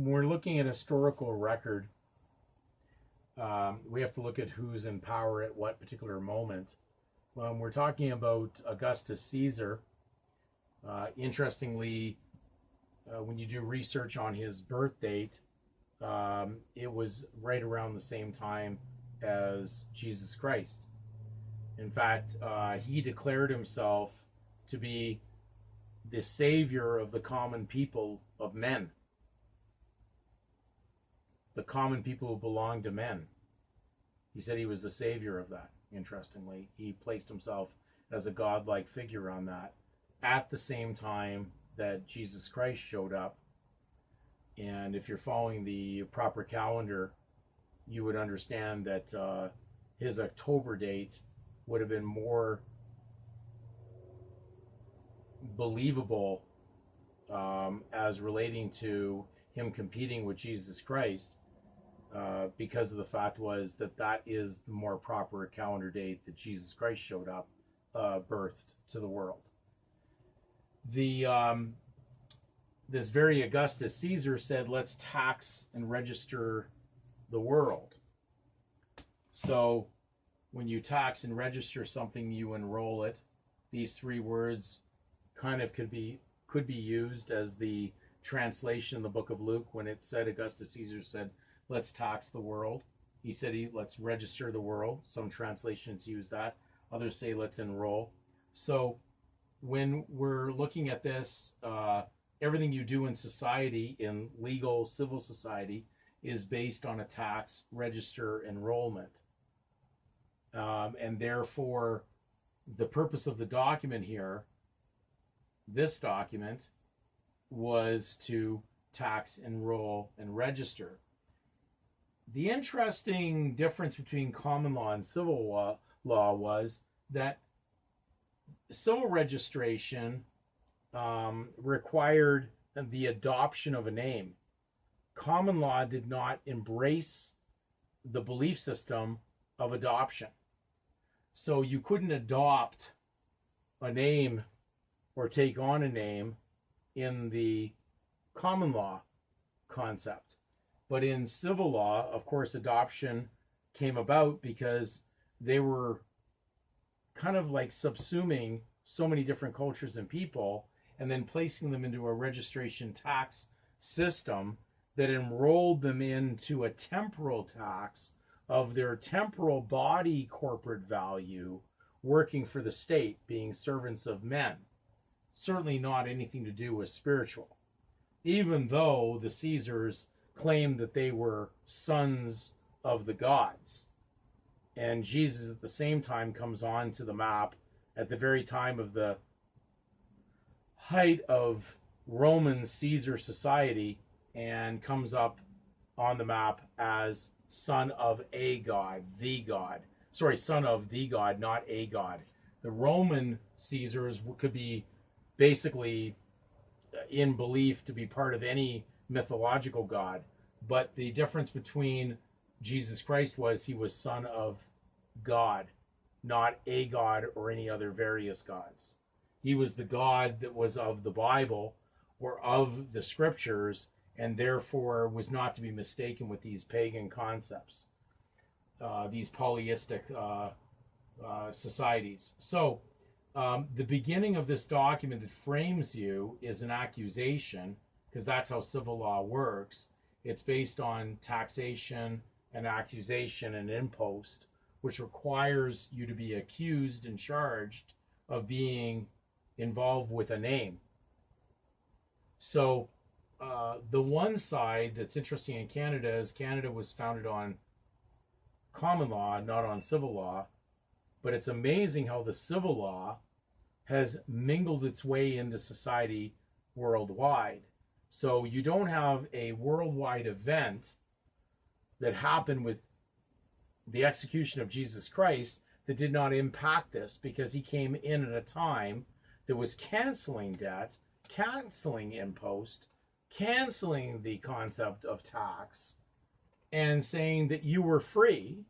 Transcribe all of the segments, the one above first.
we're looking at historical record, we have to look at who's in power at what particular moment. When we're talking about Augustus Caesar, interestingly, when you do research on his birth date, it was right around the same time as Jesus Christ. In fact, he declared himself to be the savior of the common people of men, the common people who belong to men. He said he was the savior of that. Interestingly, he placed himself as a godlike figure on that at the same time that Jesus Christ showed up. And if you're following the proper calendar, you would understand that his October date would have been more believable as relating to him competing with Jesus Christ, because of the fact was that that is the more proper calendar date that Jesus Christ showed up, birthed to the world. This very Augustus Caesar said, let's tax and register the world. So when you tax and register something, you enroll it. These three words kind of could be used as the translation in the book of Luke when it said Augustus Caesar said, let's tax the world. He said, let's register the world. Some translations use that. Others say, let's enroll. So when we're looking at this, everything you do in society, in legal civil society, is based on a tax, register, enrollment. And therefore, the purpose of the document here, this document, was to tax, enroll, and register. The interesting difference between common law and civil law was that civil registration required the adoption of a name. Common law did not embrace the belief system of adoption. So you couldn't adopt a name or take on a name in the common law concept. But in civil law, of course, adoption came about because they were kind of like subsuming so many different cultures and people and then placing them into a registration tax system that enrolled them into a temporal tax of their temporal body corporate value working for the state, being servants of men. Certainly not anything to do with spiritual. Even though the Caesars claimed that they were sons of the gods. And Jesus at the same time comes on to the map at the very time of the height of Roman Caesar society and comes up on the map as son of a god, the god. Sorry, son of the god, not a god. The Roman Caesars could be basically in belief to be part of any mythological god, but the difference between Jesus Christ was he was son of God, not a god or any other various gods. He was the God that was of the Bible or of the scriptures, and therefore was not to be mistaken with these pagan concepts, these polytheistic societies. So the beginning of this document that frames you is an accusation, because that's how civil law works. It's based on taxation and accusation and impost, which requires you to be accused and charged of being involved with a name. So the one side that's interesting in Canada is Canada was founded on common law, not on civil law. But it's amazing how the civil law has mingled its way into society worldwide. So you don't have a worldwide event that happened with the execution of Jesus Christ that did not impact this, because he came in at a time that was canceling debt, canceling impost, canceling the concept of tax, and saying that you were free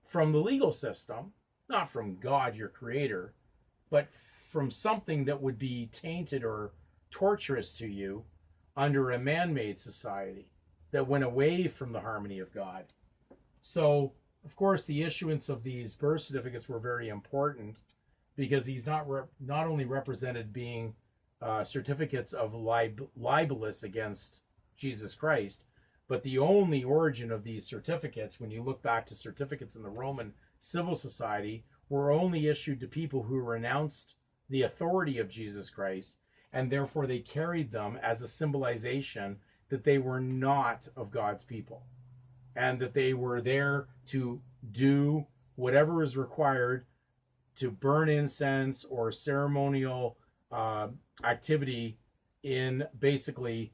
from the legal system, not from God, your creator, but from something that would be tainted or torturous to you, under a man-made society that went away from the harmony of God. So, of course, the issuance of these birth certificates were very important because he's not only represented being certificates of libelous against Jesus Christ, but the only origin of these certificates, when you look back to certificates in the Roman civil society, were only issued to people who renounced the authority of Jesus Christ, and therefore they carried them as a symbolization that they were not of God's people, and that they were there to do whatever is required to burn incense or ceremonial activity in basically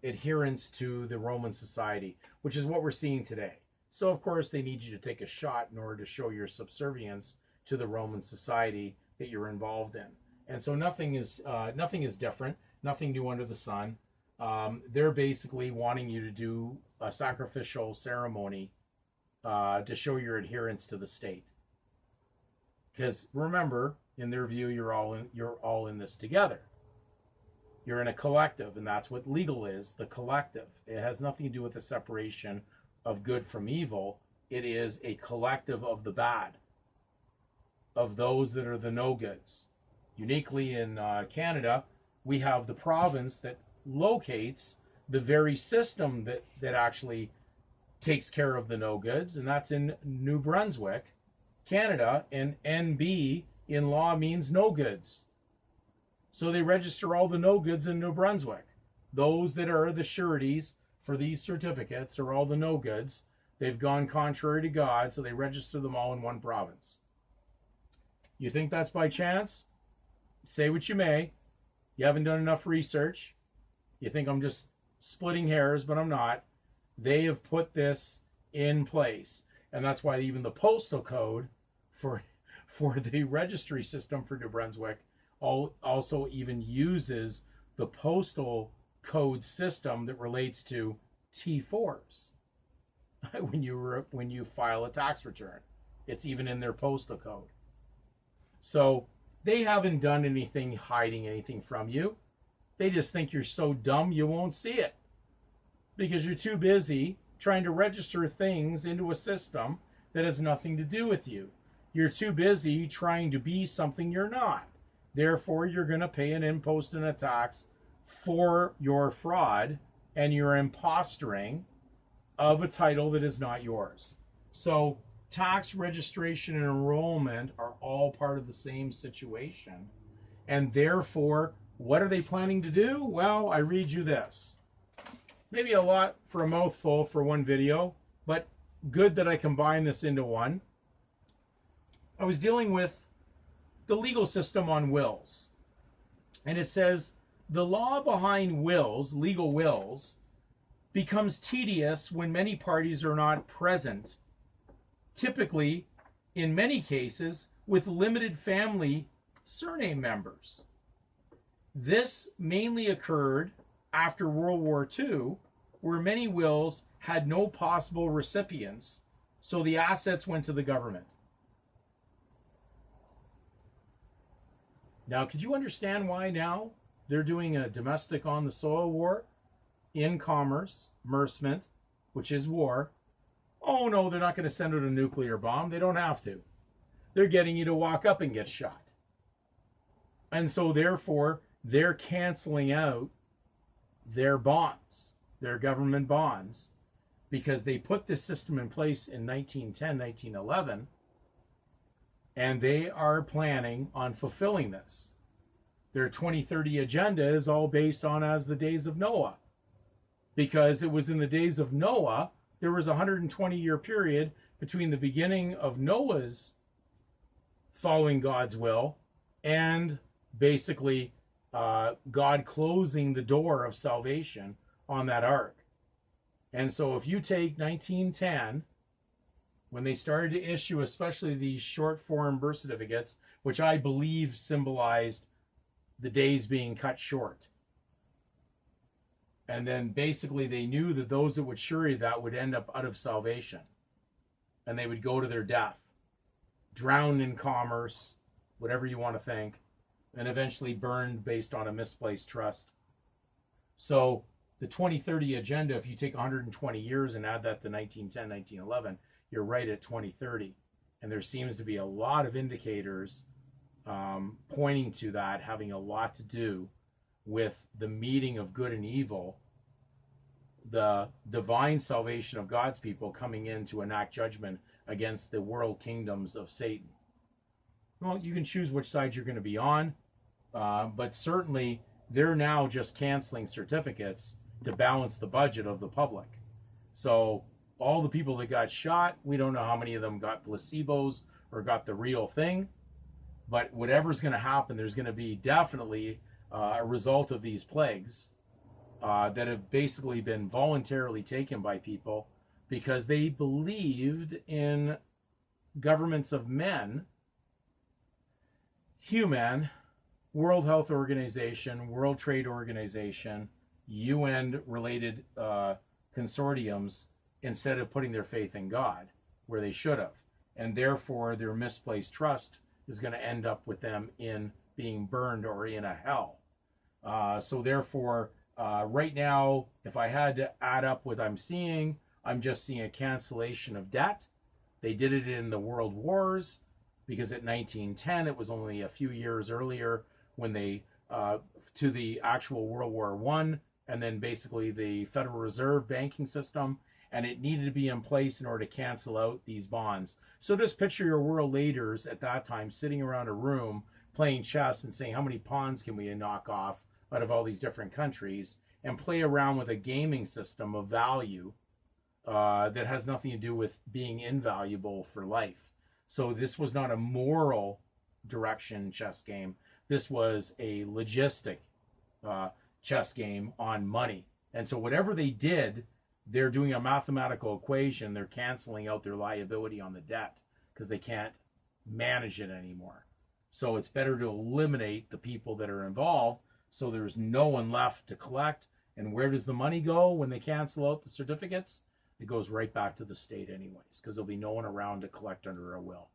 adherence to the Roman society, which is what we're seeing today. So, of course, they need you to take a shot in order to show your subservience to the Roman society that you're involved in. And so nothing is different, nothing new under the sun. They're basically wanting you to do a sacrificial ceremony to show your adherence to the state. Because remember, in their view, you're all in this together. You're in a collective, and that's what legal is, the collective. It has nothing to do with the separation of good from evil. It is a collective of the bad, of those that are the no-goods. Uniquely in Canada, we have the province that locates the very system that actually takes care of the no-goods, and that's in New Brunswick, Canada, and NB in law means no goods. So they register all the no goods in New Brunswick. Those that are the sureties for these certificates are all the no goods. They've gone contrary to God, so they register them all in one province. You think that's by chance? Say what you may. You haven't done enough research. You think I'm just splitting hairs, but I'm not. They have put this in place. And that's why even the postal code for the registry system for New Brunswick also even uses the postal code system that relates to T4s when you file a tax return. It's even in their postal code. So they haven't done anything, hiding anything from you. They just think you're so dumb you won't see it because you're too busy trying to register things into a system that has nothing to do with you. You're too busy trying to be something you're not. Therefore, you're going to pay an impost and a tax for your fraud and your impostoring of a title that is not yours. So tax registration and enrollment are all part of the same situation. And therefore, what are they planning to do? Well, I read you this. Maybe a lot for a mouthful for one video, but good that I combine this into one. I was dealing with the legal system on wills. And it says, the law behind wills, legal wills, becomes tedious when many parties are not present. Typically, in many cases, with limited family surname members. This mainly occurred after World War II, where many wills had no possible recipients, so the assets went to the government. Now, could you understand why now they're doing a domestic on the soil war in commerce, mersement, which is war? Oh no, they're not going to send out a nuclear bomb. They don't have to. They're getting you to walk up and get shot. And so therefore, they're canceling out their bonds, their government bonds, because they put this system in place in 1910, 1911, and they are planning on fulfilling this. Their 2030 agenda is all based on as the days of Noah, because it was in the days of Noah, there was a 120-year period between the beginning of Noah's following God's will and basically God closing the door of salvation on that ark. And so if you take 1910, when they started to issue especially these short form birth certificates, which I believe symbolized the days being cut short. And then basically they knew that those that would surety that would end up out of salvation. And they would go to their death, drowned in commerce, whatever you want to think, and eventually burned based on a misplaced trust. So the 2030 agenda, if you take 120 years and add that to 1910, 1911, you're right at 2030. And there seems to be a lot of indicators pointing to that having a lot to do with the meeting of good and evil, the divine salvation of God's people coming in to enact judgment against the world kingdoms of Satan. Well, you can choose which side you're going to be on, but certainly they're now just canceling certificates to balance the budget of the public. So all the people that got shot, we don't know how many of them got placebos or got the real thing, but whatever's going to happen, there's going to be definitely a result of these plagues that have basically been voluntarily taken by people because they believed in governments of men, human, World Health Organization, World Trade Organization, UN-related consortiums, instead of putting their faith in God, where they should have. And therefore, their misplaced trust is going to end up with them in being burned or in a hell. So therefore, right now, if I had to add up what I'm seeing, I'm just seeing a cancellation of debt. They did it in the World Wars, because at 1910, it was only a few years earlier when they, to the actual World War I, and then basically the Federal Reserve banking system, and it needed to be in place in order to cancel out these bonds. So just picture your world leaders at that time sitting around a room playing chess and saying, how many pawns can we knock off out of all these different countries, and play around with a gaming system of value that has nothing to do with being invaluable for life. So this was not a moral direction chess game. This was a logistic chess game on money. And so whatever they did, they're doing a mathematical equation. They're canceling out their liability on the debt because they can't manage it anymore. So it's better to eliminate the people that are involved so there's no one left to collect. And where does the money go when they cancel out the certificates? It goes right back to the state anyways, because there'll be no one around to collect under a will.